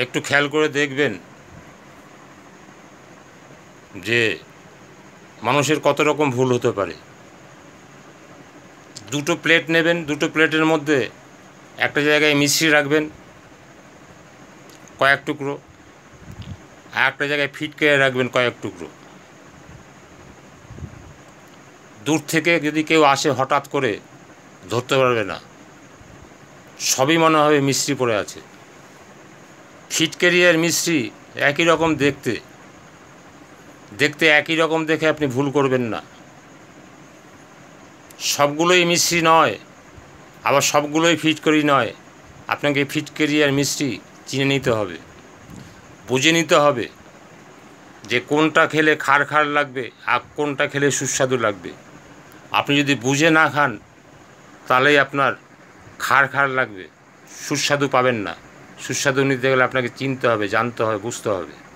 একটু খেয়াল করে দেখবেন যে মানুষের কত রকম ভুল হতে পারে। দুটো প্লেট নেবেন, দুটো প্লেটের মধ্যে একটা জায়গায় মিশ্রি রাখবেন কয়েক টুকরো, আর একটা জায়গায় ফিটকিরি রাখবেন কয়েক টুকরো। দূর থেকে যদি কেউ আসে হঠাৎ করে ধরতে পারবে না, সবই মনে হবে মিশ্রি পড়ে আছে। ফিটকিরি আর মিশ্রি একই রকম দেখতে একই রকম দেখে আপনি ভুল করবেন না। সবগুলোই মিশ্রি নয়, আবার সবগুলোই ফিটকিরি নয়। আপনাকে ফিটকিরি আর মিশ্রি চিনে নিতে হবে, বুঝে নিতে হবে যে কোনটা খেলে খার খার লাগবে আর কোনটা খেলে সুস্বাদু লাগবে। আপনি যদি বুঝে না খান তাহলেই আপনার খার খার লাগবে, সুস্বাদু পাবেন না। সুস্বাদু নিতে গেলে আপনাকে চিনতে হবে, জানতে হবে, বুঝতে হবে।